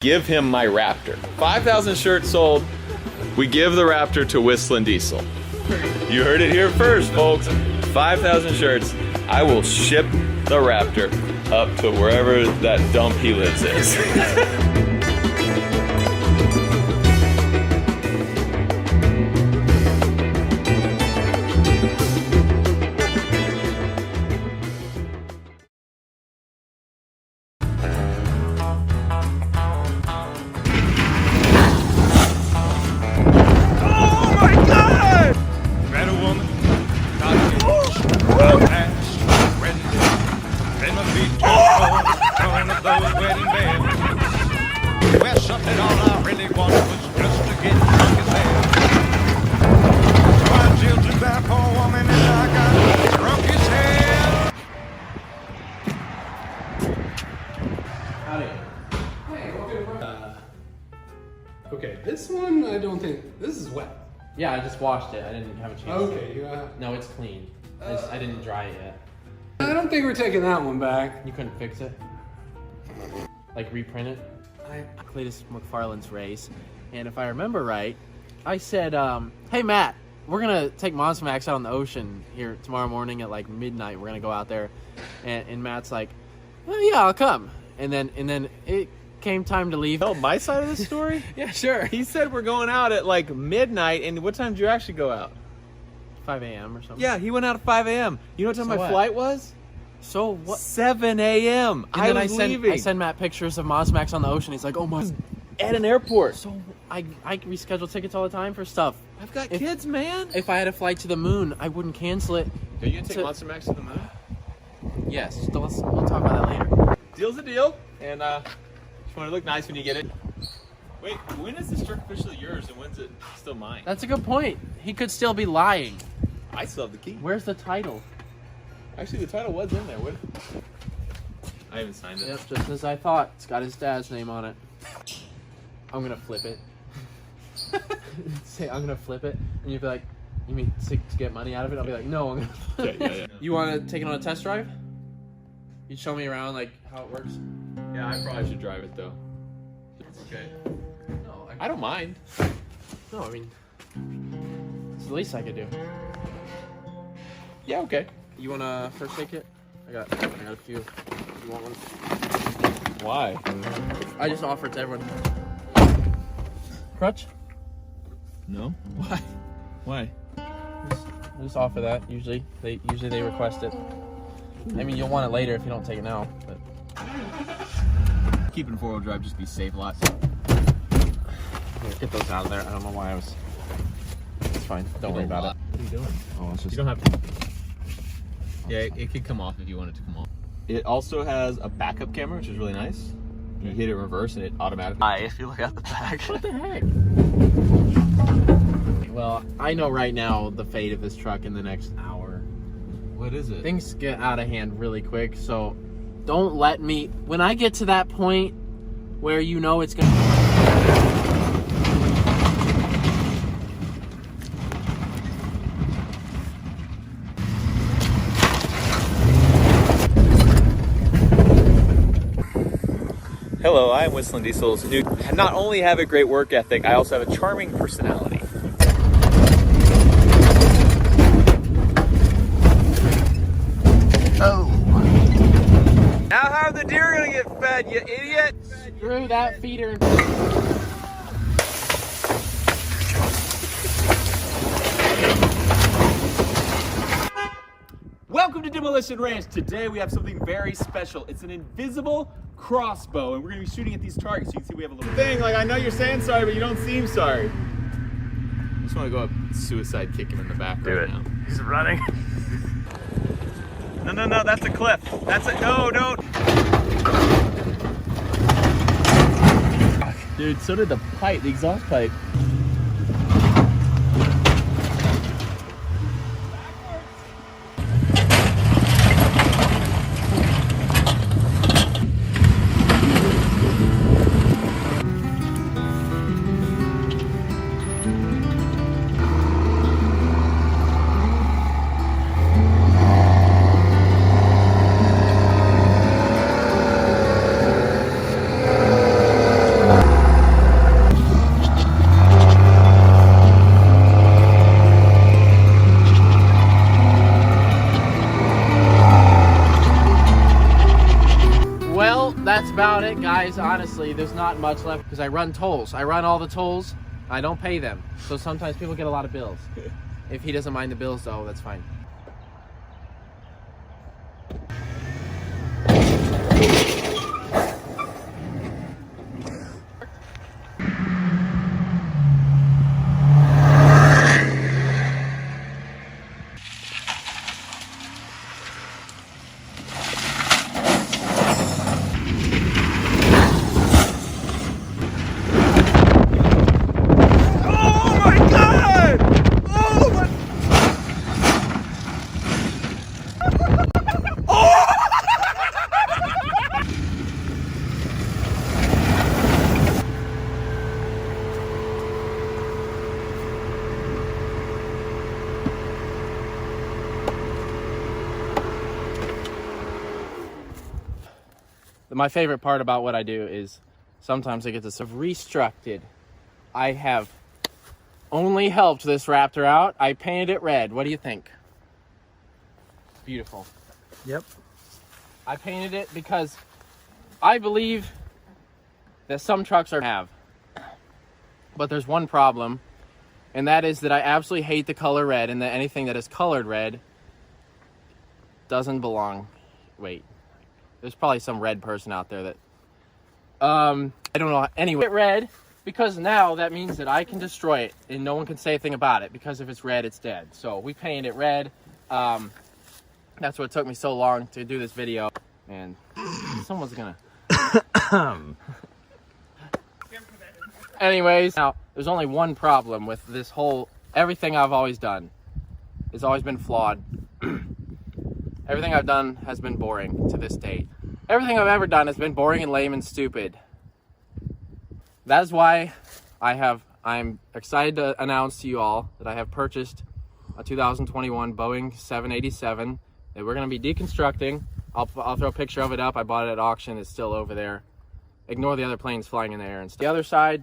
Give him my Raptor. 5,000 shirts sold. We give the Raptor to Whistling Diesel. You heard it here first, folks. 5,000 shirts. I will ship the Raptor up to wherever that dump he lives is. Okay, this one I don't think, this is wet. Yeah, I just washed it. I didn't have a chance. Okay, No, it's clean. I didn't dry it yet. I don't think we're taking that one back. You couldn't fix it? Like reprint it? Cletus McFarland's race, and if I remember right, I said, hey Matt, we're gonna take Monster Max out on the ocean here tomorrow morning at like midnight. We're gonna go out there, and Matt's like, oh yeah, I'll come. And then it came time to leave. Tell my side of the story? Yeah, sure. He said we're going out at like midnight, and what time did you actually go out? 5 a.m. or something. Yeah, he went out at 5 a.m. You know what time my flight was? So what? 7 a.m. And then I send Matt pictures of Monster Max on the ocean. He's like, oh my. At an airport. So I reschedule tickets all the time for stuff. I've got kids, man. If I had a flight to the moon, I wouldn't cancel it. Are you gonna take Monster Max to the moon? Yes. We'll talk about that later. Deal's a deal, and just want to look nice when you get it. Wait, when is this truck officially yours, and when's it still mine? That's a good point. He could still be lying. I still have the key. Where's the title? Actually, the title was in there. What? I haven't signed it. Yep, just as I thought. It's got his dad's name on it. I'm gonna flip it. Say I'm gonna flip it, and you'd be like, "You mean to get money out of it?" I'll be like, "No, I'm gonna." Yeah. You want to take it on a test drive? You show me around like how it works. Yeah, I probably should drive it though. Okay. No, I don't mind. No, I mean, it's the least I could do. Yeah, okay. You wanna first take it? I got a few. You want one? Why? I just offer it to everyone. Crutch? No. Why? Why? I just offer that. Usually they request it. I mean, you'll want it later if you don't take it now. But keeping 4-wheel drive just be safe lots. here, get those out of there. I don't know why I was. It's fine. Don't worry about it. What are you doing? Oh, it's just. You don't have to. Yeah, it could come off if you want it to come off. It also has a backup camera, which is really nice. You hit it reverse and it automatically. If you look at the back. What the heck? Well, I know right now the fate of this truck in the next hour. What is it? Things get out of hand really quick, so don't let me. When I get to that point where you know it's gonna. Hello, I am Whistling Diesel's new. I not only have a great work ethic, I also have a charming personality. Oh. Now how are the deer gonna get fed, you idiot? Screw that feeder. Welcome to Demolition Ranch. Today we have something very special. It's an invisible crossbow, and we're gonna be shooting at these targets. You can see we have a little thing, like I know you're saying sorry, but you don't seem sorry. I just wanna go up and suicide kick him in the back right now. He's running. No, that's a cliff. That's a, no, don't. Dude, so did the pipe, the exhaust pipe. honestly, there's not much left because I run tolls. I run all the tolls. I don't pay them. So sometimes people get a lot of bills. If he doesn't mind the bills, though, that's fine. My favorite part about what I do is sometimes I get to restructured. I have only helped this Raptor out. I painted it red. What do you think? Beautiful. Yep. I painted it because I believe that some trucks have. But there's one problem, and that is that I absolutely hate the color red, and that anything that is colored red doesn't belong. Wait. There's probably some red person out there that, I don't know. Anyway, red, because now that means that I can destroy it and no one can say a thing about it, because if it's red, it's dead. So we painted it red. That's what took me so long to do this video. And someone's gonna. Anyways, now there's only one problem with this whole, everything I've always done. It's always been flawed. Everything I've done has been boring to this date. Everything I've ever done has been boring and lame and stupid. That is why I'm excited to announce to you all that I have purchased a 2021 Boeing 787 that we're going to be deconstructing. I'll throw a picture of it up. I bought it at auction. It's still over there. Ignore the other planes flying in the air and stuff. The other side,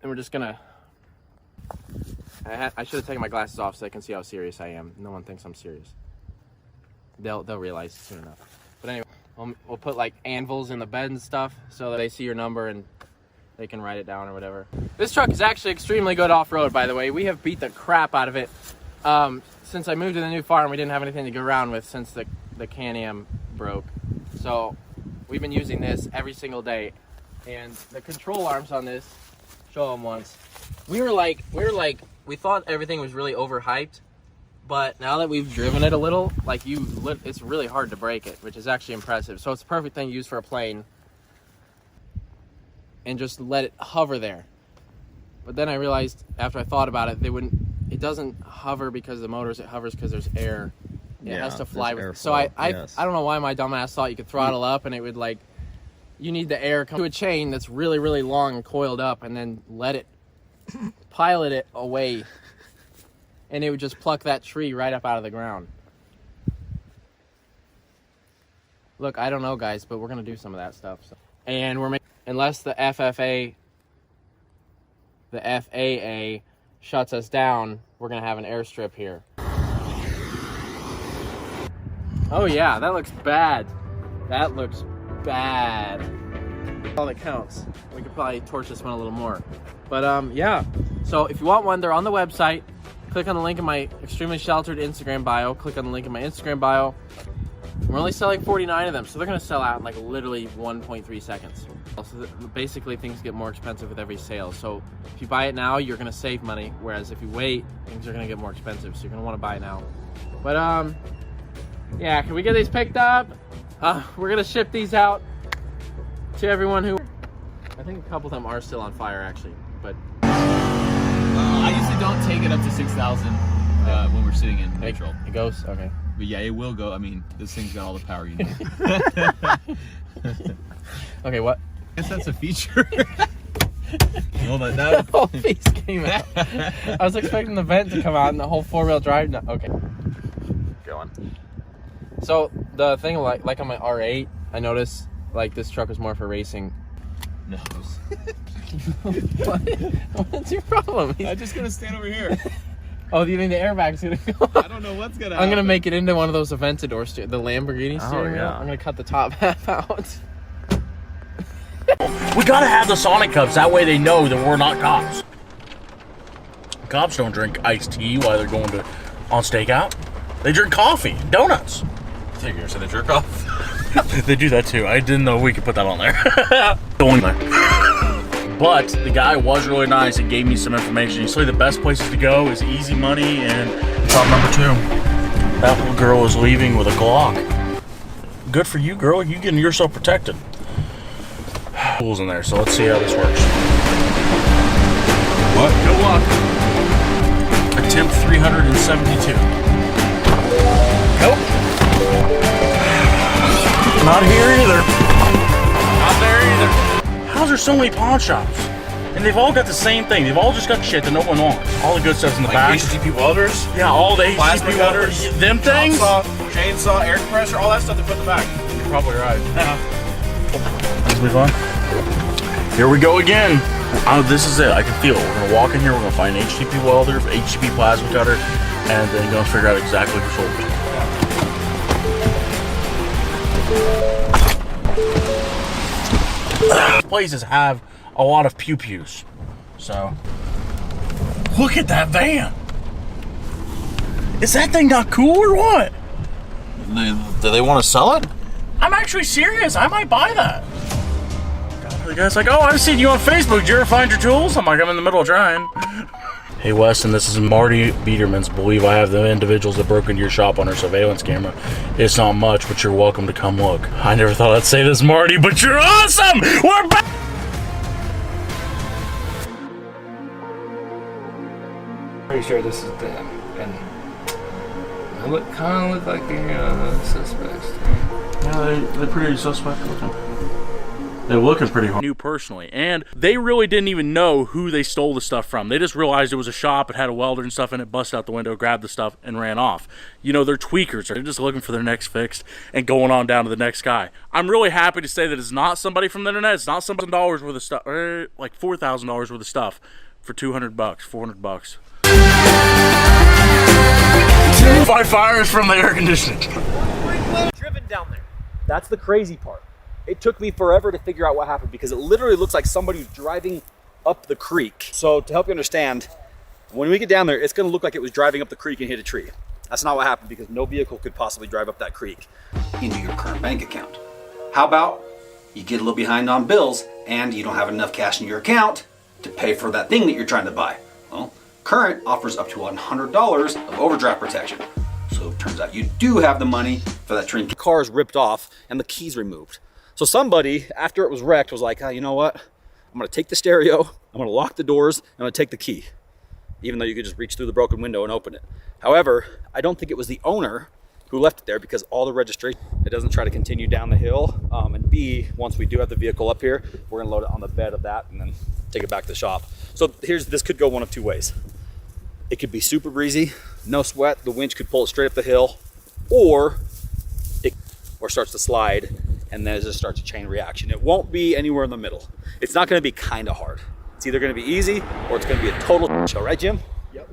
and we're just going to... I should have taken my glasses off so they can see how serious I am. No one thinks I'm serious. They'll realize soon enough. But anyway, we'll put like anvils in the bed and stuff so that they see your number and they can write it down or whatever. This truck is actually extremely good off-road, by the way. We have beat the crap out of it. Since I moved to the new farm, we didn't have anything to go around with since the Can-Am broke. So we've been using this every single day. And the control arms on this, show them once. We thought everything was really overhyped, but now that we've driven it a little, it's really hard to break it, which is actually impressive. So it's the perfect thing to use for a plane, and just let it hover there. But then I realized after I thought about it, it doesn't hover because of the motors. It hovers because there's air. It has to fly with. So I don't know why my dumbass thought you could throttle up and it would you need the air come to a chain that's really, really long and coiled up, and then let it pilot it away, and it would just pluck that tree right up out of the ground. Look, I don't know, guys, but we're gonna do some of that stuff. So. And we're unless the FAA shuts us down, we're gonna have an airstrip here. Oh yeah, that looks bad. That looks bad. All that counts. We could probably torch this one a little more. But yeah, so if you want one, they're on the website. Click on the link in my extremely sheltered Instagram bio. Click on the link in my Instagram bio. We're only selling 49 of them, so they're gonna sell out in literally 1.3 seconds. So basically things get more expensive with every sale. So if you buy it now, you're gonna save money. Whereas if you wait, things are gonna get more expensive. So you're gonna wanna buy it now. But yeah, can we get these picked up? We're gonna ship these out to everyone who... I think a couple of them are still on fire actually, but... I usually don't take it up to 6,000 when we're sitting in neutral. It goes? Okay. But yeah, it will go. I mean, this thing's got all the power you need. Okay, what? I guess that's a feature. Hold on, The whole piece came out. I was expecting the vent to come out and the whole four-wheel drive. No, okay. Go on. So the thing, like on my R8, I noticed this truck was more for racing. No. What? What's your problem? I'm just gonna stand over here. Oh, do you think the airbag's gonna go? I don't know what's gonna happen. I'm gonna make it into one of those Aventador the Lamborghini steering wheel. yeah. I'm gonna cut the top half out. We gotta have the Sonic cups. That way they know that we're not cops. Cops don't drink iced tea while they're going on stakeout. They drink coffee, donuts. I think you're saying they jerk off. They do that too. I didn't know we could put that on there. Going there. But the guy was really nice and gave me some information. He said the best places to go is Easy Money and shop number 2. That little girl is leaving with a Glock. Good for you, girl. You getting yourself protected. Tools in there, so let's see how this works. What? Good luck. Attempt 372. Nope. Not here either. Not there either. How's there so many pawn shops? And they've all got the same thing. They've all just got shit that no one wants. All the good stuff's in the back. HTP welders? Yeah, all the Plasma HTP welders. cutters, Them things? Chainsaw, air compressor, all that stuff they put in the back. You're probably right. This will be fun. Here we go again. Oh, this is it. I can feel it. We're gonna walk in here. We're gonna find an HTP welder, HTP plasma cutter, and then gonna figure out exactly who sold it. Places have a lot of pew-pews. So, look at that van. Is that thing not cool or what? Do they want to sell it? I'm actually serious. I might buy that. The guy's like, oh, I've seen you on Facebook. Did you ever find your tools? I'm like, I'm in the middle of trying. Hey, Weston, this is Marty Biederman's. Believe I have the individuals that broke into your shop on our surveillance camera. It's not much, but you're welcome to come look. I never thought I'd say this, Marty, but you're awesome! We're back! Pretty sure this is them, and they kind of look like the suspects. Yeah, they're pretty suspect looking. They're looking pretty hard. Knew personally, and they really didn't even know who they stole the stuff from. They just realized it was a shop, it had a welder and stuff in it, busted out the window, grabbed the stuff, and ran off. You know, they're tweakers. They're just looking for their next fix and going on down to the next guy. I'm really happy to say that it's not somebody from the internet. It's not some $1,000 worth of stuff, like $4,000 worth of stuff for $200, $400. 5 fires from the air conditioning. Driven down there. That's the crazy part. It took me forever to figure out what happened because it literally looks like somebody was driving up the creek. So to help you understand, when we get down there, it's gonna look like it was driving up the creek and hit a tree. That's not what happened because no vehicle could possibly drive up that creek. Into your current bank account. How about you get a little behind on bills and you don't have enough cash in your account to pay for that thing that you're trying to buy? Well, Current offers up to $100 of overdraft protection. So it turns out you do have the money for that train. The car is ripped off and the keys removed. So somebody, after it was wrecked, was like, oh, you know what? I'm gonna take the stereo, I'm gonna lock the doors, I'm gonna take the key. Even though you could just reach through the broken window and open it. However, I don't think it was the owner who left it there because all the registration, it doesn't try to continue down the hill. And B, once we do have the vehicle up here, we're gonna load it on the bed of that and then take it back to the shop. So this could go one of two ways. It could be super breezy, no sweat, the winch could pull it straight up the hill, or it starts to slide and then it just starts a chain reaction. It won't be anywhere in the middle. It's not gonna be kind of hard. It's either gonna be easy or it's gonna be a total show, right, Jim? Yep.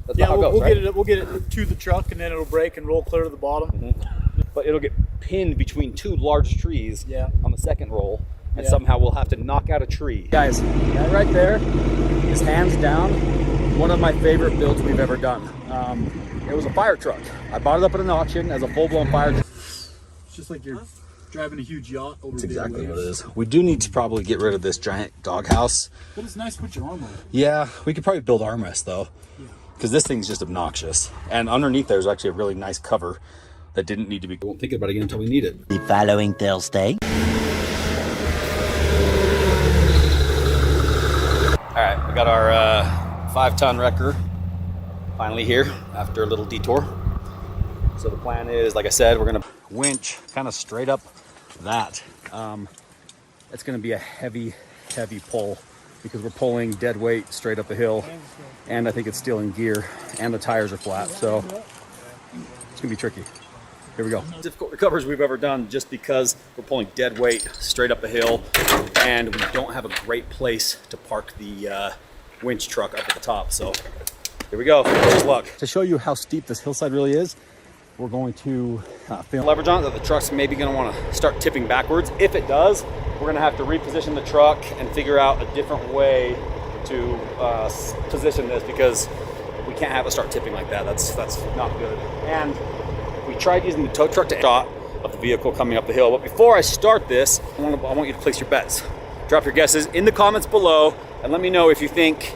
That's Yeah, how it goes, we'll right? get it to the truck and then it'll break and roll clear to the bottom. Mm-hmm. But it'll get pinned between two large trees on the second roll, and somehow we'll have to knock out a tree. Guys, that right there is hands down one of my favorite builds we've ever done. It was a fire truck. I bought it up at an auction as a full-blown fire truck. It's just like you're driving a huge yacht over. That's exactly what it is. We do need to probably get rid of this giant doghouse. But it's nice to put your arm on it. Yeah, we could probably build armrests though, because this thing's just obnoxious. And underneath there's actually a really nice cover that didn't need to be. We won't think about it again until we need it. The following Thursday. All right, we got our 5-ton wrecker finally here after a little detour. So the plan is, like I said, we're gonna winch kind of straight up that. It's gonna be a heavy pull because we're pulling dead weight straight up the hill, and I think it's still in gear, and the tires are flat, so it's gonna be tricky. Here we go. Difficult recovers we've ever done just because we're pulling dead weight straight up the hill, and we don't have a great place to park the winch truck up at the top. So here we go. Just luck. To show you how steep this hillside really is, we're going to film leverage on it, that the truck's maybe going to want to start tipping backwards. If it does, we're going to have to reposition the truck and figure out a different way to position this, because we can't have it start tipping like that. That's not good. And we tried using the tow truck to shot of the vehicle coming up the hill. But before I start this, I want you to place your bets. Drop your guesses in the comments below and let me know if you think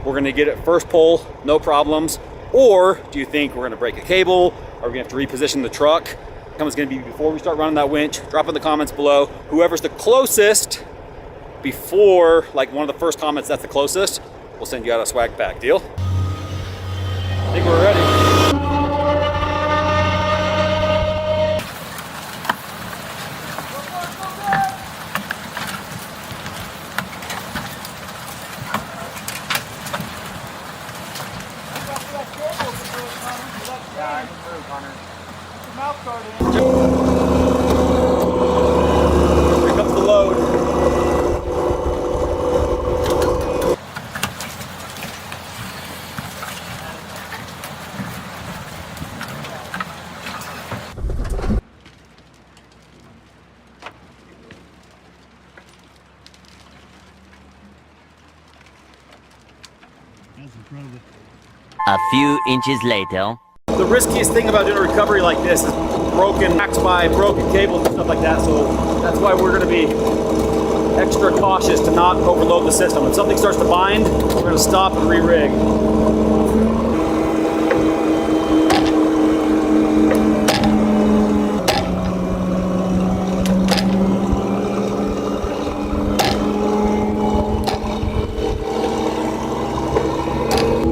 we're going to get it first pull, no problems, or do you think we're going to break a cable? Are we going to have to reposition the truck? It's going to be before we start running that winch. Drop in the comments below. Whoever's the closest before, like one of the first comments that's the closest, we'll send you out a swag pack. Deal? I think we're ready. Here comes the load. A few inches later. The riskiest thing about doing a recovery like this is broken racks by broken cables and stuff like that, so that's why we're going to be extra cautious to not overload the system. When something starts to bind, we're going to stop and re-rig.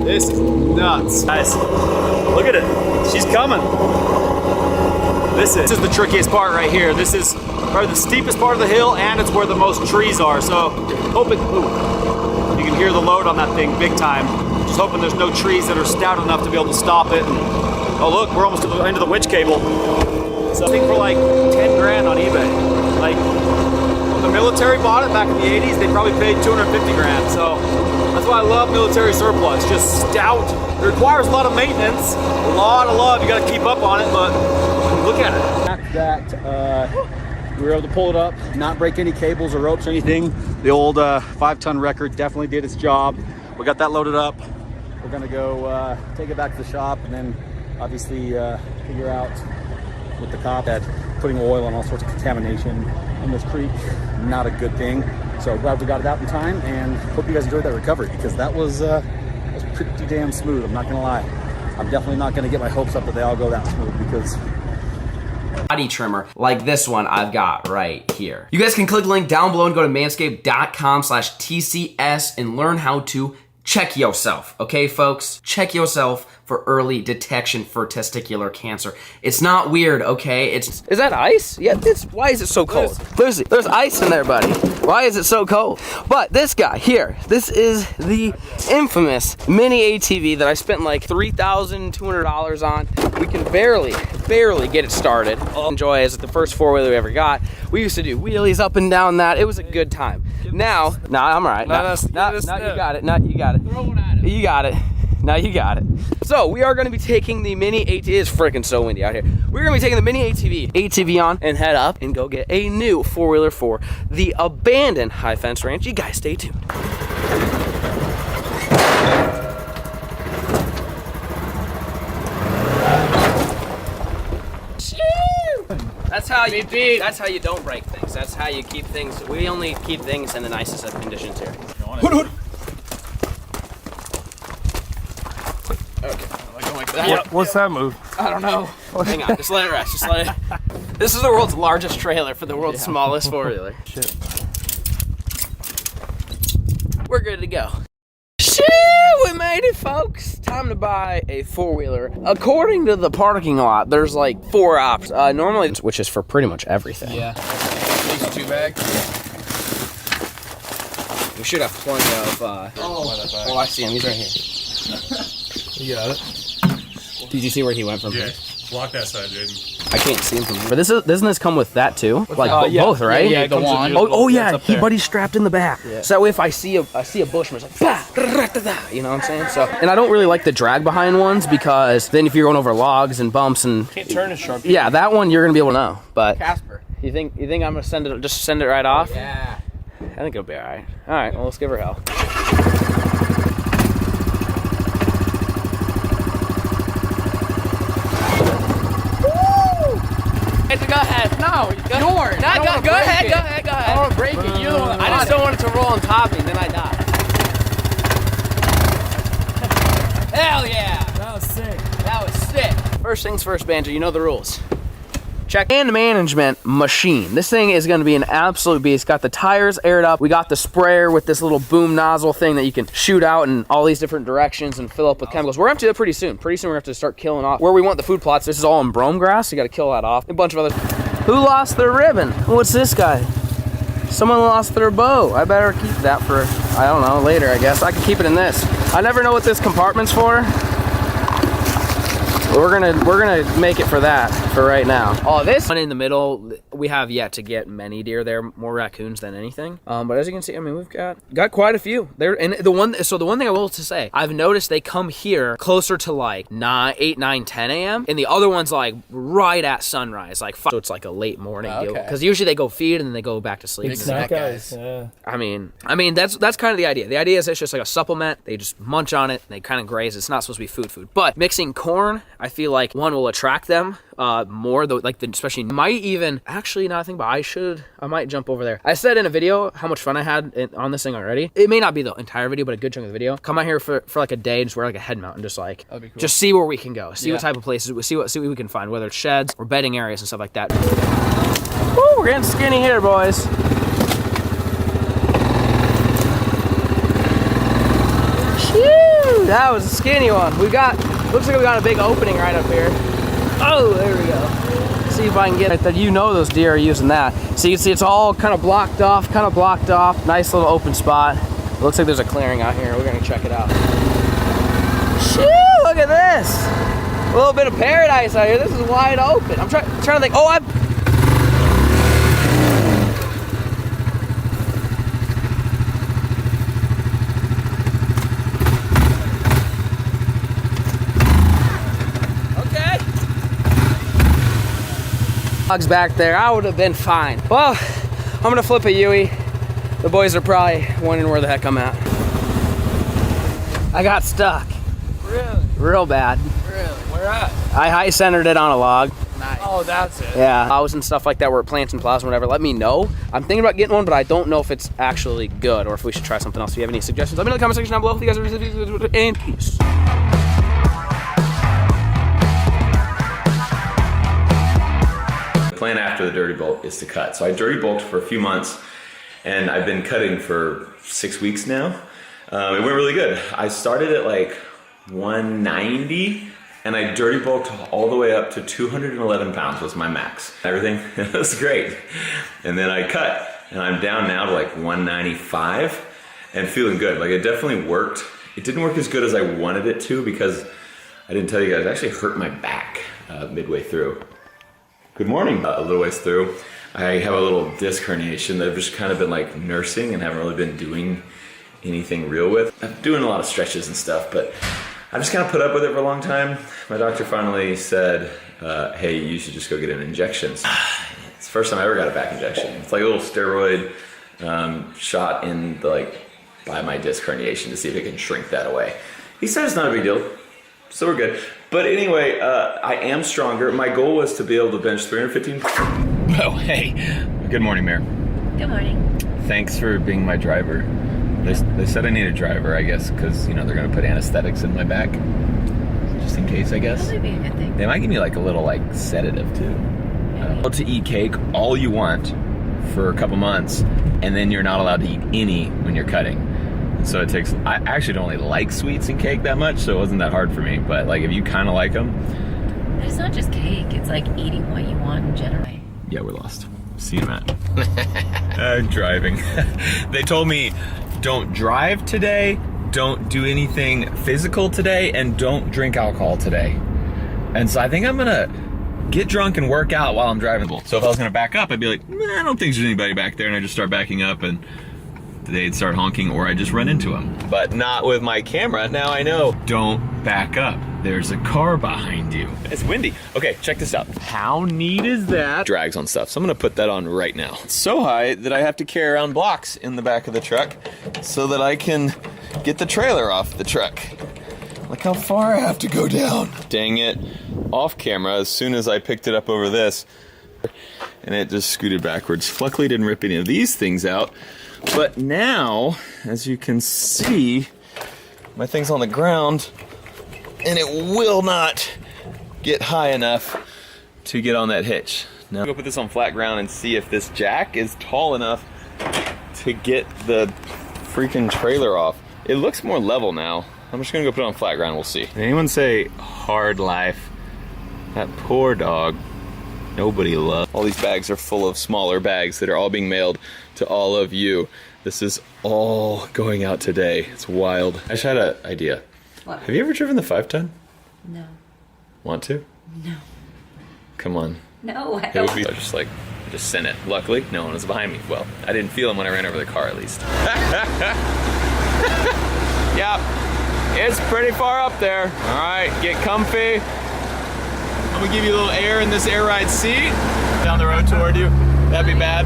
This is nuts. Guys, look at it. She's coming. This is the trickiest part right here. This is probably the steepest part of the hill, and it's where the most trees are. So hoping, you can hear the load on that thing big time. Just hoping there's no trees that are stout enough to be able to stop it. And, oh look, we're almost to the end of the winch cable. So I think for like 10 grand on eBay. Like when the military bought it back in the 80s, they probably paid 250 grand. So that's why I love military surplus. Just stout. It requires a lot of maintenance, a lot of love. You got to keep up on it, but look at it. The fact that we were able to pull it up, not break any cables or ropes or anything. The old 5-ton record definitely did its job. We got that loaded up. We're gonna go take it back to the shop and then obviously figure out with the cop that putting oil and all sorts of contamination in this creek, not a good thing. So glad we got it out in time, and hope you guys enjoyed that recovery, because that was pretty damn smooth. I'm not gonna lie. I'm definitely not gonna get my hopes up that they all go that smooth, because body trimmer like this one I've got right here. You guys can click the link down below and go to manscaped.com/TCS and learn how to check yourself, okay, folks? Check yourself for early detection for testicular cancer. It's not weird, okay? Is that ice? Yeah, why is it so cold? There's ice in there, buddy. Why is it so cold? But this guy here, this is the infamous mini ATV that I spent like $3,200 on. We can barely get it started. Enjoy as the first four-wheeler we ever got. We used to do wheelies up and down that. It was a good time. Now, I'm all right. You got it. You got it. Now you got it. So we are going to be taking the mini ATV. It's freaking so windy out here. We're going to be taking the mini ATV on and head up and go get a new four-wheeler for the abandoned High Fence Ranch. You guys stay tuned. That's how you don't break things. That's how you keep things. We only keep things in the nicest of conditions here. Okay. Like that. What's that move? I don't know. Hang on, just let it rest. This is the world's largest trailer for the world's smallest four-wheeler. Shit. We're good to go. Shoo! We made it, folks. Time to buy a four-wheeler. According to the parking lot, there's like 4 options. Normally, which is for pretty much everything. Yeah. These 2 bags. We should have plenty of. I see him. He's right here. You got it. Did you see where he went from here? Block that side, Jaden. I can't see him from here. But doesn't this come with that too? Like yeah. both, right? Yeah, the wand. Oh yeah, It's up there. buddy's strapped in the back. Yeah. So that way if I see a bush, it's like, bah, you know what I'm saying? So, and I don't really like the drag behind ones because then if you're going over logs and bumps and Can't turn as sharp. yeah, that one you're gonna be able to know. But Casper. you think I'm gonna send it right off? Yeah. I think it'll be all right. All right, well let's give her hell. Go ahead. No, yours. No, go ahead. I don't want to break it. You're the one that I just don't want it to roll on top of me, then I die. Hell yeah! That was sick. That was sick. First things first, Banjo, you know the rules. Check and management machine. This thing is gonna be an absolute beast. Got the tires aired up. We got the sprayer with this little boom nozzle thing that you can shoot out in all these different directions and fill up with chemicals. We're gonna have to do that pretty soon. Pretty soon we're gonna have to start killing off where we want the food plots. This is all in brome grass, so you gotta kill that off. A bunch of other. Who lost their ribbon? What's this guy? Someone lost their bow. I better keep that for, I don't know, later I guess. I can keep it in this. I never know what this compartment's for. We're gonna make it for that for right now. Oh, this one in the middle, we have yet to get many deer there, more raccoons than anything. But as you can see, I mean, we've got quite a few there. And the one thing I will to say, I've noticed they come here closer to like 8, 9, 10 a.m. and the other one's like right at sunrise, like so it's like a late morning deal. Because usually they go feed and then they go back to sleep. Guys. Yeah. I mean that's kind of the idea. The idea is it's just like a supplement. They just munch on it and they kind of graze. It's not supposed to be food. But mixing corn, I feel like one will attract them more, though, like especially might even actually not think, but I might jump over there. I said in a video how much fun I had on this thing already. It may not be the entire video, but a good chunk of the video. Come out here for like a day and just wear like a head mount and just like cool. Just see where we can go, see what type of places, see what we can find, whether it's sheds or bedding areas and stuff like that. Woo, we're getting skinny here, boys. Phew, that was a skinny one. Looks like we got a big opening right up here. Oh, there we go. See if I can get it. That you know those deer are using that. So you can see it's all kind of blocked off. Nice little open spot. It looks like there's a clearing out here. We're gonna check it out. Shoo, look at this. A little bit of paradise out here. This is wide open. I'm trying to think. Oh, back there, I would have been fine. Well, I'm gonna flip a Yui. The boys are probably wondering where the heck I'm at. I got stuck. Really? Real bad. Really? Where at? I high centered it on a log. Nice. Oh, that's it. Yeah, plows and stuff like that, where plants and plows and whatever. Let me know. I'm thinking about getting one, but I don't know if it's actually good or if we should try something else. If you have any suggestions, let me know in the comment section down below. If you guys are, and peace. Plan after the dirty bulk is to cut. So I dirty bulked for a few months and I've been cutting for 6 weeks now. It went really good. I started at like 190 and I dirty bulked all the way up to 211 pounds was my max. Everything was great. And then I cut and I'm down now to like 195 and feeling good. Like it definitely worked. It didn't work as good as I wanted it to because I didn't tell you guys, it actually hurt my back midway through. Good morning. A little ways through, I have a little disc herniation that I've just kind of been like nursing and haven't really been doing anything real with. I'm doing a lot of stretches and stuff, but I've just kind of put up with it for a long time. My doctor finally said, hey, you should just go get an injection. It's the first time I ever got a back injection. It's like a little steroid shot in by my disc herniation to see if it can shrink that away. He said it's not a big deal, so we're good. But anyway, I am stronger. My goal was to be able to bench 315. Oh, hey. Good morning, Mayor. Good morning. Thanks for being my driver. They said I need a driver, I guess, because, you know, they're going to put anesthetics in my back. Just in case, I guess. That would be a good thing. They might give me like a little sedative, too. To eat cake all you want for a couple months, and then you're not allowed to eat any when you're cutting. So it takes, I actually don't really like sweets and cake that much, so it wasn't that hard for me. But like if you kind of like them. But it's not just cake, it's like eating what you want in general. Yeah, we're lost. See you, Matt. I'm driving. They told me don't drive today, don't do anything physical today, and don't drink alcohol today. And so I think I'm gonna get drunk and work out while I'm driving. So if I was gonna back up, I'd be like, I don't think there's anybody back there, and I just start backing up and they'd start honking, or I just run into them. But not with my camera. Now I know, don't back up. There's a car behind you. It's windy. Okay, check this out. How neat is that? Drags on stuff, so I'm gonna put that on right now. It's so high that I have to carry around blocks in the back of the truck so that I can get the trailer off the truck. Look how far I have to go down. Dang it, off camera, as soon as I picked it up over this, and it just scooted backwards. Luckily didn't rip any of these things out, but now, as you can see, my thing's on the ground, and it will not get high enough to get on that hitch. Now, I'll go put this on flat ground and see if this jack is tall enough to get the freaking trailer off. It looks more level now. I'm just gonna go put it on flat ground, we'll see. Did anyone say hard life? That poor dog. Nobody loves. All these bags are full of smaller bags that are all being mailed to all of you. This is all going out today. It's wild. I just had an idea. What? Have you ever driven the 5-ton? No. Want to? No. Come on. No, I It don't. would be just like, just send it. Luckily, no one was behind me. Well, I didn't feel him when I ran over the car, at least. Yeah, it's pretty far up there. All right, get comfy. I'm gonna give you a little air in this air ride seat. Down the road toward you. That'd be bad.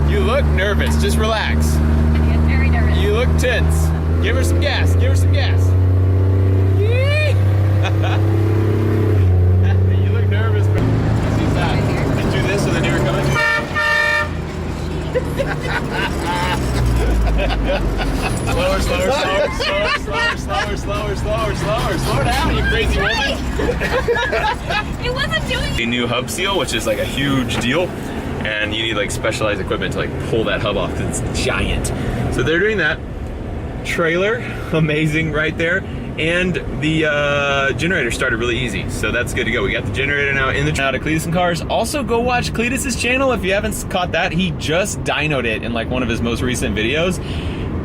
You look nervous. Just relax. I get very nervous. You look tense. Give her some gas. Give her some gas. Yee! You look nervous, but let's use that. And do this so then you're coming. Slower, slower, slower, slower, slower, slower, slower, slower. Slow down, you crazy woman. It wasn't doing A new hub seal, which is like a huge deal, and you need like specialized equipment to like pull that hub off because it's giant. So they're doing that. Trailer, amazing right there. And the generator started really easy, so that's good to go. We got the generator now in the out of Cletus and Cars. Also, go watch Cletus's channel if you haven't caught that. He just dynoed it in like one of his most recent videos,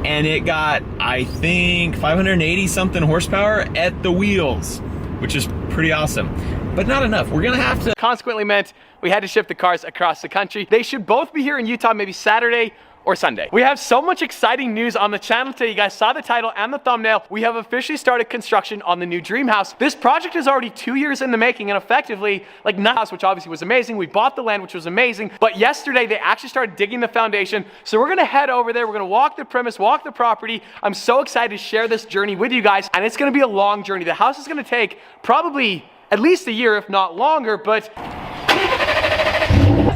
and it got, I think, 580 something horsepower at the wheels, which is pretty awesome, but not enough. We're gonna have to. Consequently meant we had to ship the cars across the country. They should both be here in Utah, maybe Saturday or Sunday. We have so much exciting news on the channel today. You guys saw the title and the thumbnail. We have officially started construction on the new dream house. This project is already 2 years in the making, and effectively, like not house, which obviously was amazing. We bought the land, which was amazing. But yesterday, they actually started digging the foundation. So we're gonna head over there. We're gonna walk the premise, walk the property. I'm so excited to share this journey with you guys, and it's gonna be a long journey. The house is gonna take probably at least a year, if not longer, but let's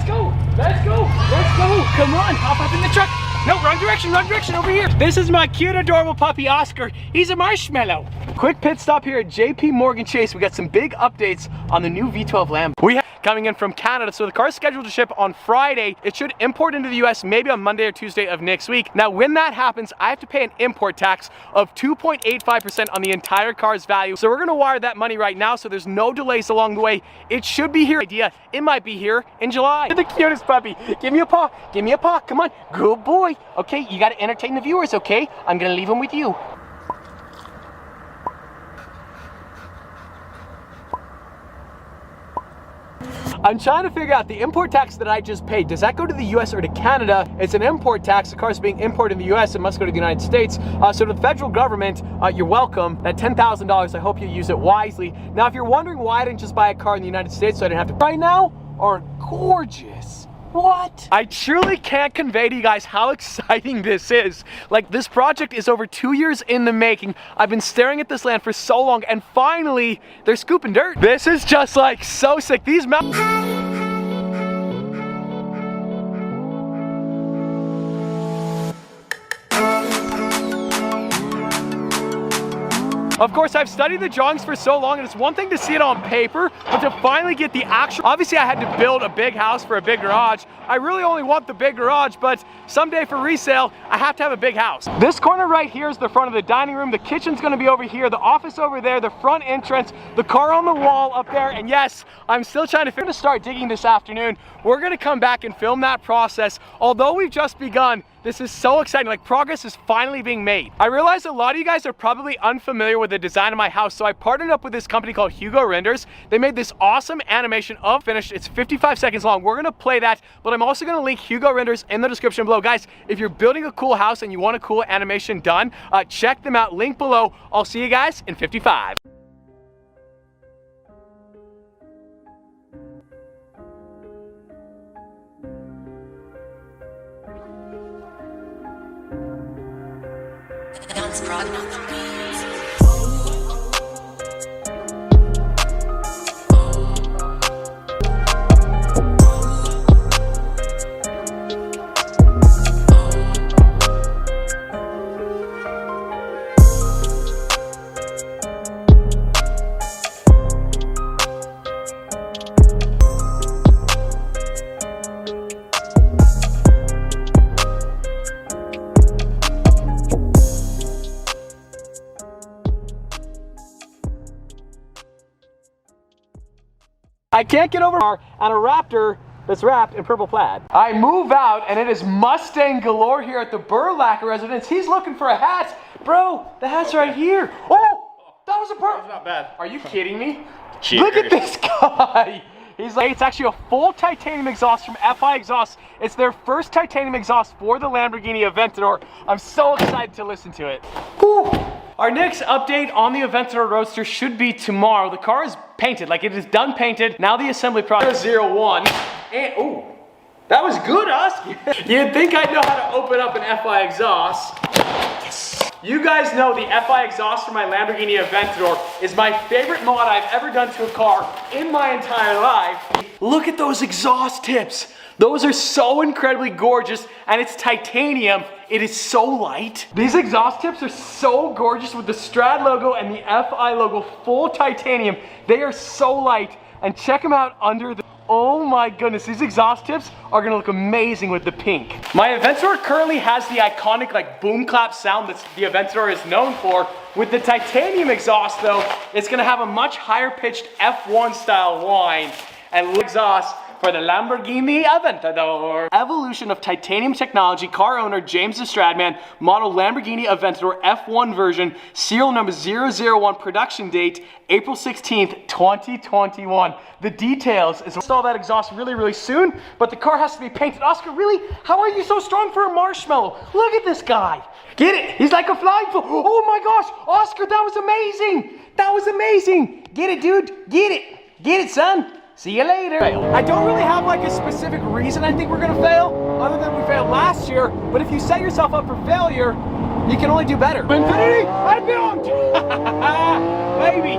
go, let's go, let's go. Come on, hop up in the truck. No, wrong direction, over here. This is my cute, adorable puppy, Oscar. He's a marshmallow. Quick pit stop here at JP Morgan Chase. We got some big updates on the new V12 Lambo. We have coming in from Canada, so the car's scheduled to ship on Friday. It should import into the US maybe on Monday or Tuesday of next week. Now, when that happens, I have to pay an import tax of 2.85% on the entire car's value. So we're gonna wire that money right now, so there's no delays along the way. It should be here. It might be here in July. You're the cutest puppy. Give me a paw, give me a paw. Come on, good boy. Okay, you gotta entertain the viewers, okay? I'm gonna leave them with you. I'm trying to figure out the import tax that I just paid. Does that go to the US or to Canada? It's an import tax. The car's being imported in the US. It must go to the United States. So to the federal government, you're welcome. That $10,000, I hope you use it wisely. Now, if you're wondering why I didn't just buy a car in the United States so I didn't have to, right now, are gorgeous. What? I truly can't convey to you guys how exciting this is. Like, this project is over 2 years in the making. I've been staring at this land for so long, and finally, they're scooping dirt. This is just like so sick. These mountains. Of course, I've studied the drawings for so long, and it's one thing to see it on paper, but to finally get the actual, obviously I had to build a big house for a big garage. I really only want the big garage, but someday for resale, I have to have a big house. This corner right here is the front of the dining room. The kitchen's gonna be over here, the office over there, the front entrance, the car on the wall up there, and yes, I'm still trying to start digging this afternoon. We're gonna come back and film that process. Although we've just begun, this is so exciting, like progress is finally being made. I realize a lot of you guys are probably unfamiliar with the design of my house, so I partnered up with this company called Hugo Renders. They made this awesome animation of finished. It's 55 seconds long. We're gonna play that, but I'm also gonna link Hugo Renders in the description below. Guys, if you're building a cool house and you want a cool animation done, check them out, link below. I'll see you guys in 55. I can't get over on a Raptor that's wrapped in purple plaid. I move out and it is Mustang galore here at the Burlacker residence. He's looking for a hat. Bro, the hat's right here. Oh, that was a That's not bad. Are you kidding me? Cheers. Look at this guy. He's like, it's actually a full titanium exhaust from FI Exhaust. It's their first titanium exhaust for the Lamborghini Aventador. I'm so excited to listen to it. Whew. Our next update on the Aventador Roadster should be tomorrow. The car is painted, like it is done painted. Now the assembly process 01. And, ooh, that was good, Husky. You'd think I'd know how to open up an FI exhaust. Yes. You guys know the FI exhaust for my Lamborghini Aventador is my favorite mod I've ever done to a car in my entire life. Look at those exhaust tips. Those are so incredibly gorgeous, and it's titanium. It is so light. These exhaust tips are so gorgeous with the Strad logo and the FI logo, full titanium. They are so light, and check them out under the, oh my goodness, these exhaust tips are gonna look amazing with the pink. My Aventador currently has the iconic like boom clap sound that the Aventador is known for. With the titanium exhaust though, it's gonna have a much higher pitched F1 style whine and exhaust for the Lamborghini Aventador. Evolution of titanium technology, car owner James the Stradman, model Lamborghini Aventador F1 version, serial number 001, production date April 16th, 2021. The details is install that exhaust really, really soon, but the car has to be painted. Oscar, really? How are you so strong for a marshmallow? Look at this guy. Get it? He's like a flying fool. Oh my gosh, Oscar, that was amazing. That was amazing. Get it, dude. Get it. Get it, son. See you later. I don't really have like a specific reason I think we're gonna fail, other than we failed last year, but if you set yourself up for failure, you can only do better. Infinity and beyond! Baby!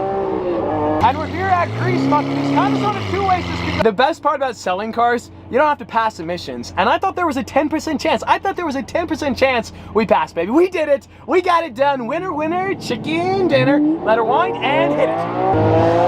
And we're here at Grease Monkey. It's kind of sort of two ways this could go. The best part about selling cars, you don't have to pass emissions. And I thought there was a 10% chance. I thought there was a 10% chance we passed, baby. We did it. We got it done. Winner, winner, chicken dinner. Let her wind and hit it.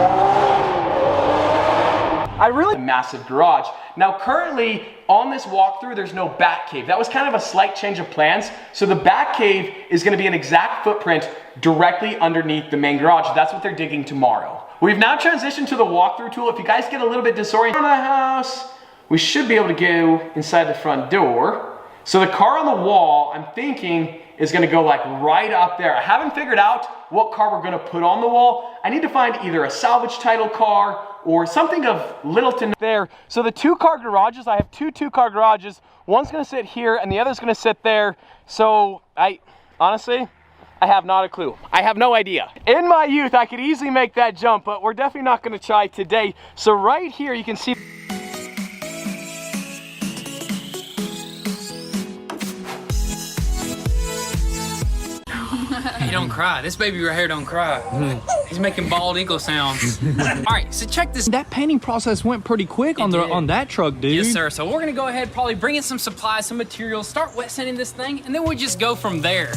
I really massive garage. Now currently on this walkthrough, there's no back cave. That was kind of a slight change of plans. So the back cave is gonna be an exact footprint directly underneath the main garage. That's what they're digging tomorrow. We've now transitioned to the walkthrough tool. If you guys get a little bit disoriented in the house, we should be able to go inside the front door. So the car on the wall, I'm thinking, is gonna go like right up there. I haven't figured out what car we're gonna put on the wall. I need to find either a salvage title car or something of little to no there. So the two-car garages, I have two two-car garages. One's gonna sit here and the other's gonna sit there. So honestly, I have not a clue. I have no idea. In my youth, I could easily make that jump, but we're definitely not gonna try today. So right here, you can see Hey, don't cry. This baby right here don't cry. He's making bald eagle sounds. All right, so check this. That painting process went pretty quick on that truck, dude. Yes, sir. So we're gonna go ahead, probably bring in some supplies, some materials, start wet sanding this thing, and then we'll just go from there.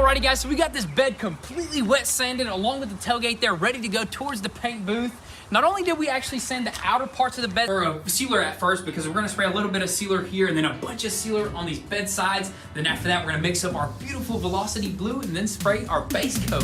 Alrighty guys, so we got this bed completely wet sanded along with the tailgate there, ready to go towards the paint booth. Not only did we actually sand the outer parts of the bed, or a sealer at first, because we're gonna spray a little bit of sealer here and then a bunch of sealer on these bed sides. Then after that, we're gonna mix up our beautiful Velocity Blue and then spray our base coat.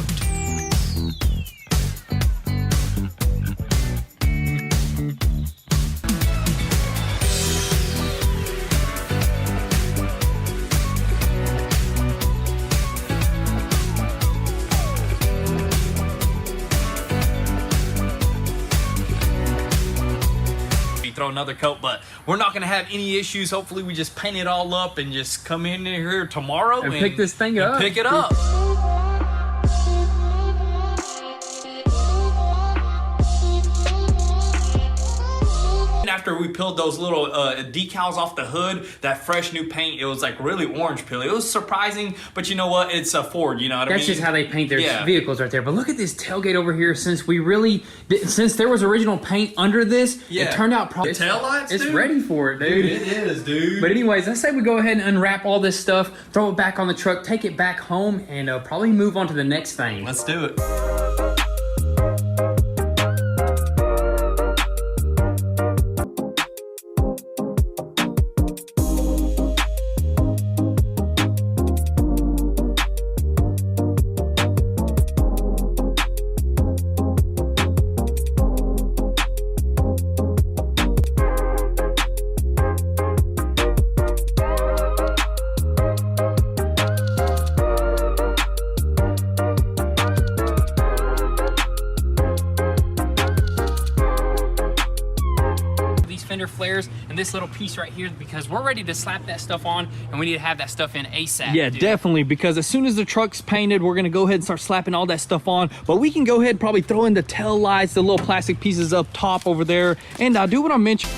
Throw another coat, but we're not gonna have any issues. Hopefully we just paint it all up and just come in here tomorrow and pick this thing up. Pick it up. After we peeled those little decals off the hood, that fresh new paint, it was like really orange peel. It was surprising, but you know what? It's a Ford, you know what I mean? That's just how they paint their vehicles right there. But look at this tailgate over here. Since there was original paint under this, it turned out probably... The taillights, It's dude? ready for it, dude. It is, dude. But anyways, I say we go ahead and unwrap all this stuff, throw it back on the truck, take it back home, and probably move on to the next thing. Let's do it. Fender flares and this little piece right here, because we're ready to slap that stuff on and we need to have that stuff in ASAP. Yeah, dude. definitely, because as soon as the truck's painted, we're gonna go ahead and start slapping all that stuff on. But we can go ahead and probably throw in the tail lights, the little plastic pieces up top over there, and do what I mentioned.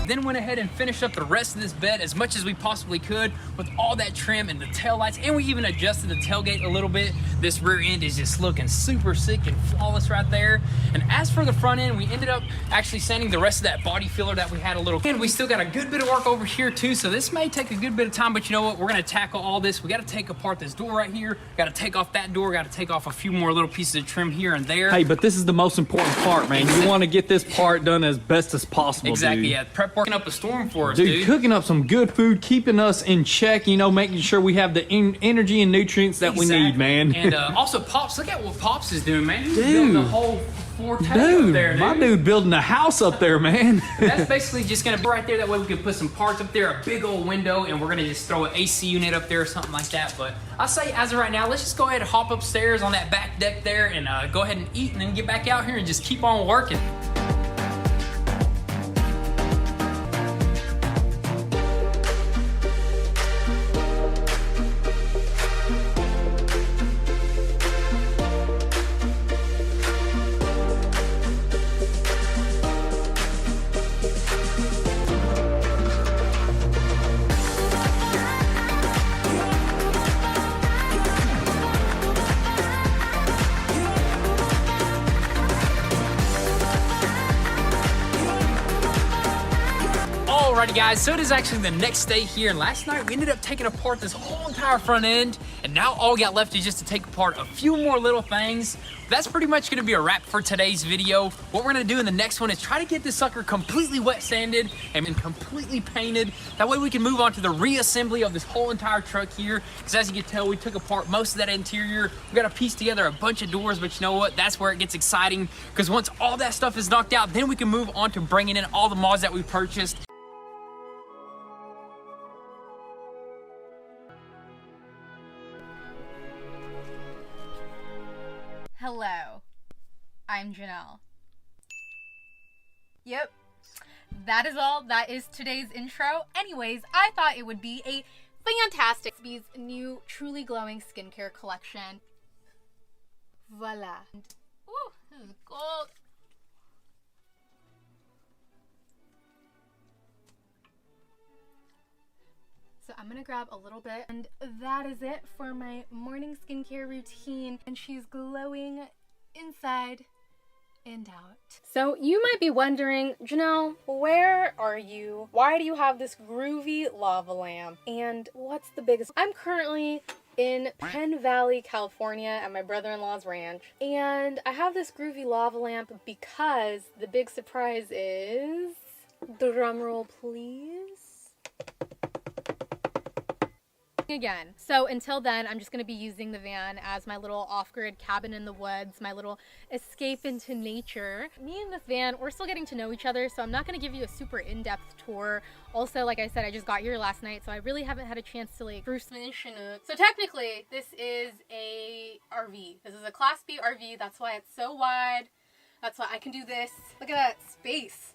Then went ahead and finished up the rest of this bed as much as we possibly could with all that trim and the tail lights, and we even adjusted the tailgate a little bit. This rear end is just looking super sick and flawless right there. And as for the front end, we ended up actually sanding the rest of that body filler that we had a little, and we still got a good bit of work over here too, so this may take a good bit of time, but you know what, we're gonna tackle all this. We gotta take apart this door right here, gotta take off that door, gotta take off a few more little pieces of trim here and there. Hey, but this is the most important part, man. You want to get this part done as best as possible, Exactly, dude. yeah. Prep working up a storm for us, Dude, cooking up some good food, keeping us in check, you know, making sure we have the energy and nutrients that we need, man. And also Pops, look at what Pops is doing, man. He's Dude. building a whole floor tank Dude, up there, dude. my dude building a house up there, man. That's basically just gonna be right there. That way we can put some parts up there, a big old window, and we're gonna just throw an AC unit up there or something like that. But I say, as of right now, let's just go ahead and hop upstairs on that back deck there and go ahead and eat, and then get back out here and just keep on working. Alrighty guys, so it is actually the next day here, and last night we ended up taking apart this whole entire front end, and now all we got left is just to take apart a few more little things. That's pretty much gonna be a wrap for today's video. What we're gonna do in the next one is try to get this sucker completely wet sanded and completely painted. That way we can move on to the reassembly of this whole entire truck here, because as you can tell, we took apart most of that interior. We gotta piece together a bunch of doors, but you know what? That's where it gets exciting, because once all that stuff is knocked out, then we can move on to bringing in all the mods that we purchased. Hello, I'm Janelle. Yep, that is all. That is today's intro. Anyways, I thought it would be a fantastic new truly glowing skincare collection. Voila. Ooh, this is cold. So I'm gonna grab a little bit, and that is it for my morning skincare routine. And she's glowing inside and out. So you might be wondering, Janelle, where are you? Why do you have this groovy lava lamp? And what's the biggest? I'm currently in Penn Valley, California at my brother-in-law's ranch. And I have this groovy lava lamp because the big surprise is, drumroll please. Again. So until then, I'm just going to be using the van as my little off-grid cabin in the woods, my little escape into nature. Me and this van, we're still getting to know each other, so I'm not going to give you a super in-depth tour. Also, like I said, I just got here last night, so I really haven't had a chance to like Bruce Mission it. So technically, this is a RV. This is a Class B RV. That's why it's so wide. That's why I can do this. Look at that space.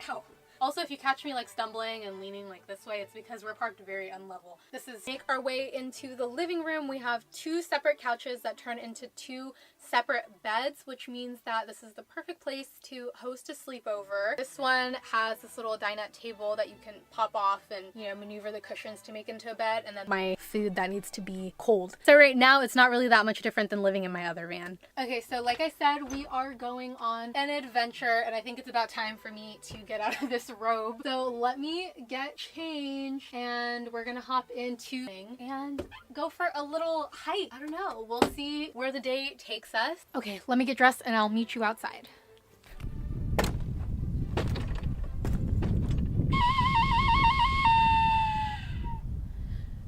Ow. Also, if you catch me like stumbling and leaning like this way, it's because we're parked very unlevel. This is make our way into the living room. We have 2 separate couches that turn into 2 separate beds, which means that this is the perfect place to host a sleepover. This one has this little dinette table that you can pop off and, you know, maneuver the cushions to make into a bed, and then my food that needs to be cold. So right now, it's not really that much different than living in my other van. Okay, so like I said, we are going on an adventure, and I think it's about time for me to get out of this robe. So let me get changed, and we're gonna hop into and go for a little hike. I don't know, we'll see where the day takes us. Okay, let me get dressed and I'll meet you outside.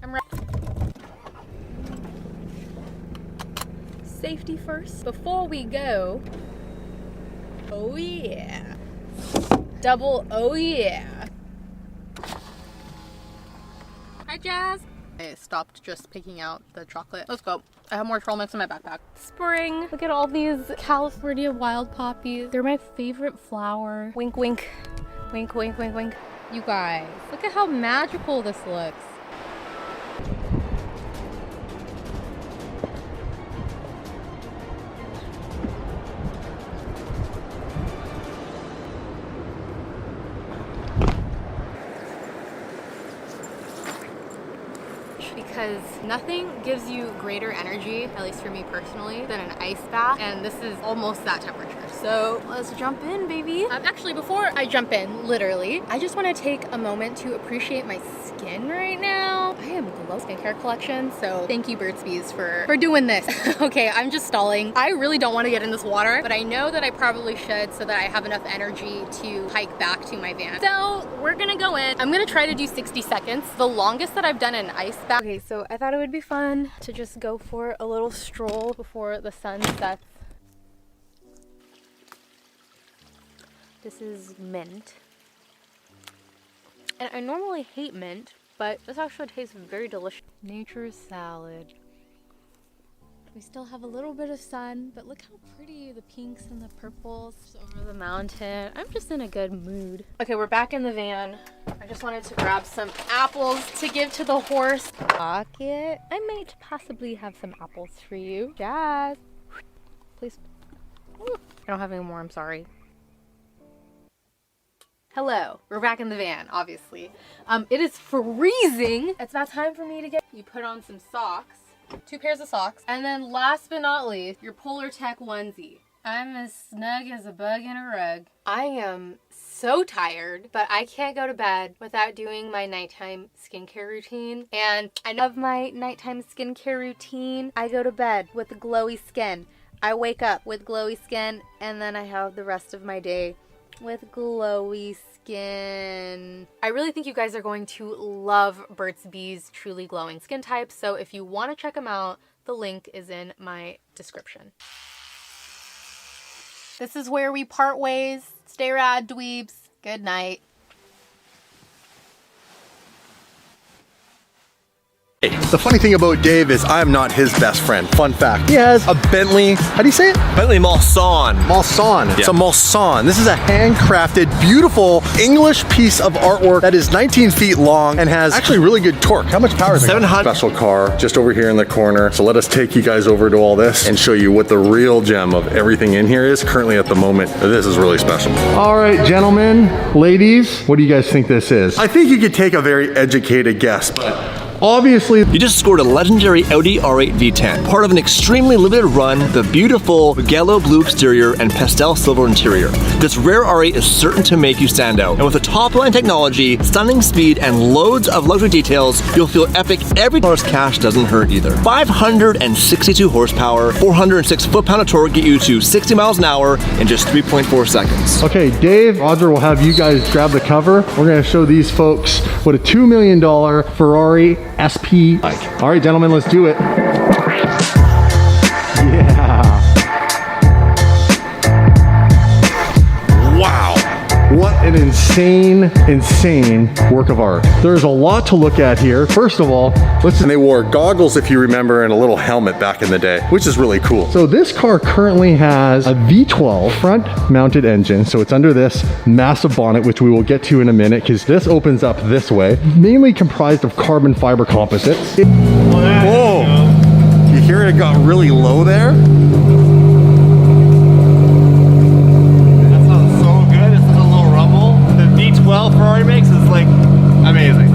I'm ready. Safety first before we go. Oh yeah. Double oh yeah. Hi Jazz. I stopped just picking out the chocolate. Let's go. I have more trail mix in my backpack. Spring. Look at all these California wild poppies. They're my favorite flower. Wink, wink. Wink, wink, wink, wink. You guys, look at how magical this looks. Because nothing gives you greater energy, at least for me personally, than an ice bath, and this is almost that temperature. So let's jump in, baby. Actually, before I jump in, literally, I just want to take a moment to appreciate my skin right now. I am Glow Skincare Collection, so thank you, Burt's Bees, for doing this. Okay, I'm just stalling. I really don't want to get in this water, but I know that I probably should so that I have enough energy to hike back to my van. So we're gonna go in. I'm gonna try to do 60 seconds, the longest that I've done an ice bath. Okay, so I thought it would be fun to just go for a little stroll before the sun sets. This is mint. And I normally hate mint, but this actually tastes very delicious. Nature's salad. We still have a little bit of sun, but look how pretty the pinks and the purples over the mountain. I'm just in a good mood. Okay, we're back in the van. I just wanted to grab some apples to give to the horse. Pocket. I might possibly have some apples for you. Jazz. Please. I don't have any more, I'm sorry. Hello, we're back in the van, obviously. It is freezing. It's about time for me to get, you put on some socks. 2 pairs of socks. And then last but not least, your Polar Tech onesie. I'm as snug as a bug in a rug. I am so tired, but I can't go to bed without doing my nighttime skincare routine. And I love my nighttime skincare routine. I go to bed with glowy skin. I wake up with glowy skin, and then I have the rest of my day with glowy skin. I really think you guys are going to love Burt's Bees Truly Glowing Skin Types, so if you want to check them out, the link is in my description. This is where we part ways. Stay rad, dweebs. Good night. The funny thing about Dave is I'm not his best friend. Fun fact, he has a Bentley, how do you say it? Bentley Mulsanne. Mulsanne. Yeah. It's a Mulsanne. This is a handcrafted, beautiful English piece of artwork that is 19 feet long and has actually really good torque. How much power is it? 700. Special car just over here in the corner. So let us take you guys over to all this and show you what the real gem of everything in here is currently at the moment. This is really special. All right, gentlemen, ladies, what do you guys think this is? I think you could take a very educated guess, but obviously, you just scored a legendary Audi R8 V10, part of an extremely limited run, the beautiful Gallo blue exterior and pastel silver interior. This rare R8 is certain to make you stand out, and with the top-line technology, stunning speed, and loads of luxury details, you'll feel epic. Every dollar's cash doesn't hurt either. 562 horsepower, 406 foot-pound of torque get you to 60 miles an hour in just 3.4 seconds. Okay, Dave, Audra will have you guys grab the cover. We're gonna show these folks what a $2 million Ferrari SP like. All right, gentlemen, let's do it. Yeah. Wow. What an insane work of art. There's a lot to look at here. First of all, and they wore goggles, if you remember, and a little helmet back in the day, which is really cool. So this car currently has a V12 front mounted engine. So it's under this massive bonnet, which we will get to in a minute, because this opens up this way, mainly comprised of carbon fiber composites. Whoa, you hear it got really low there? Ferrari makes is like amazing.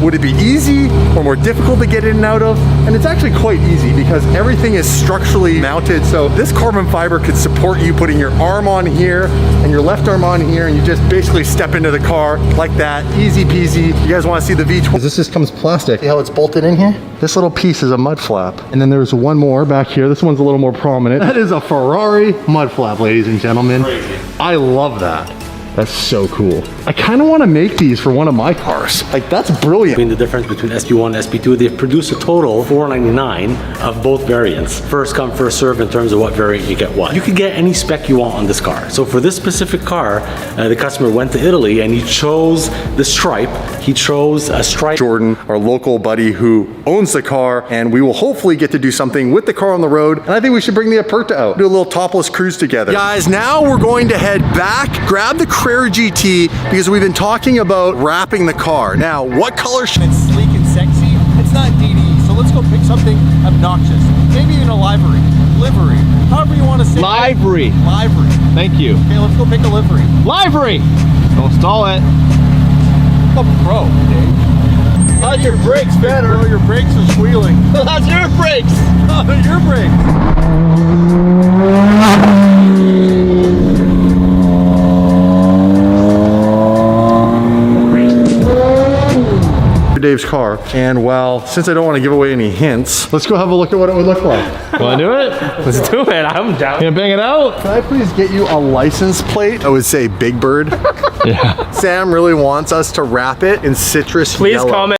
Would it be easy or more difficult to get in and out of? And it's actually quite easy because everything is structurally mounted. So this carbon fiber could support you putting your arm on here and your left arm on here, and you just basically step into the car like that, easy peasy. You guys want to see the V12? This just comes plastic. See how it's bolted in here? This little piece is a mud flap. And then there's one more back here. This one's a little more prominent. That is a Ferrari mud flap, ladies and gentlemen. Crazy. I love that. That's so cool. I kind of want to make these for one of my cars. Like, that's brilliant. Between the difference between SP1 and SP2, they've produced a total $499 of both variants. First come, first serve in terms of what variant you get what. You could get any spec you want on this car. So for this specific car, the customer went to Italy and he chose the stripe. He chose a stripe. Jordan, our local buddy who owns the car, and we will hopefully get to do something with the car on the road. And I think we should bring the Aperta out, do a little topless cruise together. Guys, now we're going to head back, grab the Carrera GT, because we've been talking about wrapping the car. Now, what color should it's sleek and sexy? It's not DD, so let's go pick something obnoxious. Maybe even a livery, however you want to say Livery. Livery. Thank you. Okay, let's go pick a livery. Livery! Don't stall it. I'm a pro, Dave. How's your brakes better? Bro, your brakes are squealing. How's your brakes? Your brakes. Dave's car, and well, since I don't want to give away any hints, let's go have a look at what it would look like. Wanna do it? Let's do it. I'm down. Gonna bang it out? Can I please get you a license plate? I would say Big Bird. Yeah. Sam really wants us to wrap it in citrus Please yellow. comment